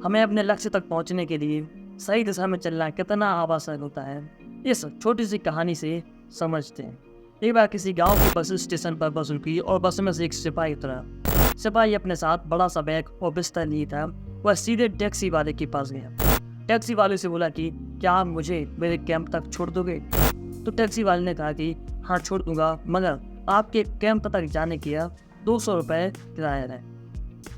हमें अपने लक्ष्य तक पहुंचने के लिए सही दिशा में चलना कितना आवश्यक होता है, इस छोटी सी कहानी से समझते हैं। एक बार किसी गांव के बस स्टेशन पर बस रुकी और बस में से एक सिपाही उतरा। सिपाही अपने साथ बड़ा सा बैग और बिस्तर लिए था। वह सीधे टैक्सी वाले के पास गया। टैक्सी वाले से बोला कि क्या आप मुझे मेरे कैंप तक छोड़ दोगे? तो टैक्सी वाले ने कहा कि हाँ छोड़ दूंगा, मगर आपके कैंप तक जाने के 200 रुपये किराया है,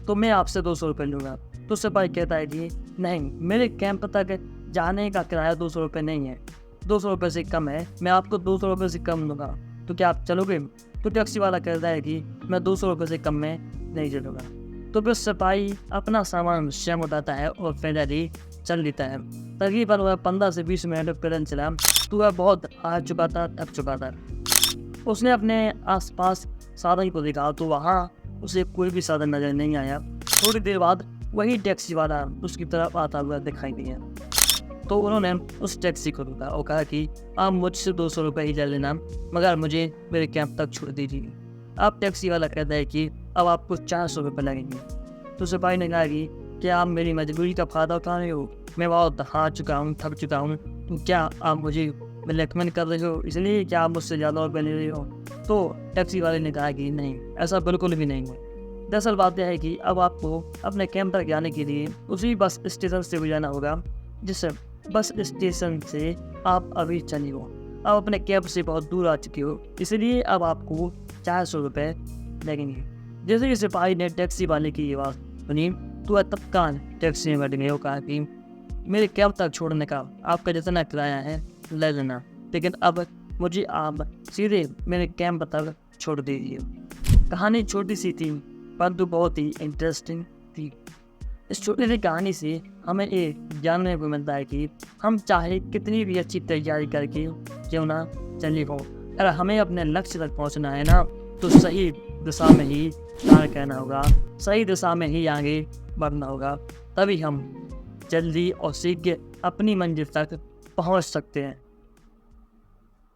तो मैं आपसे 200 रुपये लूँगा। तो सिपाही कहता है कि नहीं, मेरे कैंप तक जाने का किराया 200 रुपये नहीं है, 200 रुपये से कम है, मैं आपको 200 रुपये से कम दूंगा, तो क्या आप चलोगे? तो टैक्सी वाला कहता है कि मैं 200 रुपये से कम में नहीं चलूँगा। तो फिर सिपाही अपना सामान स्वयं उठाता है और पैदल चल लेता है। तकरीबन वह 15 से 20 मिनट पैदल चला तो वह बहुत हार चुका था, थक चुका था। उसने अपने आसपास साधन को देखा तो वहाँ उसे कोई भी साधन नजर नहीं आया। थोड़ी देर बाद वही टैक्सी वाला उसकी तरफ आता हुआ दिखाई दिया। तो उन्होंने उस टैक्सी को रोका और कहा कि आप मुझसे 200 रुपये ही ले लेना, मगर मुझे मेरे कैंप तक छोड़ दीजिए। अब टैक्सी वाला कहता है कि अब आपको 400 रुपये लगेंगे। तो सिपाही ने कहा कि क्या आप मेरी मजबूरी का फ़ायदा उठा रहे हो? मैं बहुत हार चुका हूँ, थक चुका हूँ, तो क्या आप मुझे ब्लैकमेल कर रहे हो, इसलिए क्या आप मुझसे ज़्यादा रुपये ले रहे हो? तो टैक्सी वाले ने कहा कि नहीं, ऐसा बिल्कुल भी नहीं है। दरअसल बात यह है कि अब आपको अपने कैंप तक जाने के लिए उसी बस स्टेशन से गुजरना होगा जिस बस स्टेशन से आप अभी चली हो। आप अपने कैंप से बहुत दूर आ चुके हो, इसलिए अब आपको 400 रुपये लगेंगे। जैसे ही सिपाही ने टैक्सी वाले की आवाज़ सुनी तो वह तत्काल टैक्सी में बैठ गए और कहा कि मेरे कैंप तक छोड़ने का आपका जितना किराया है ले लेना, लेकिन अब मुझे आप सीधे मेरे कैंप तक छोड़ दीजिए। कहानी छोटी सी थी परंतु बहुत ही इंटरेस्टिंग थी। इस छोटी सी कहानी से हमें ये जानने को मिलता है कि हम चाहे कितनी भी अच्छी तैयारी करके क्यों ना चले हो, अगर हमें अपने लक्ष्य तक पहुंचना है ना, तो सही दिशा में ही कार्य करना होगा, सही दिशा में ही आगे बढ़ना होगा, तभी हम जल्दी और शीघ्र अपनी मंजिल तक पहुंच सकते हैं।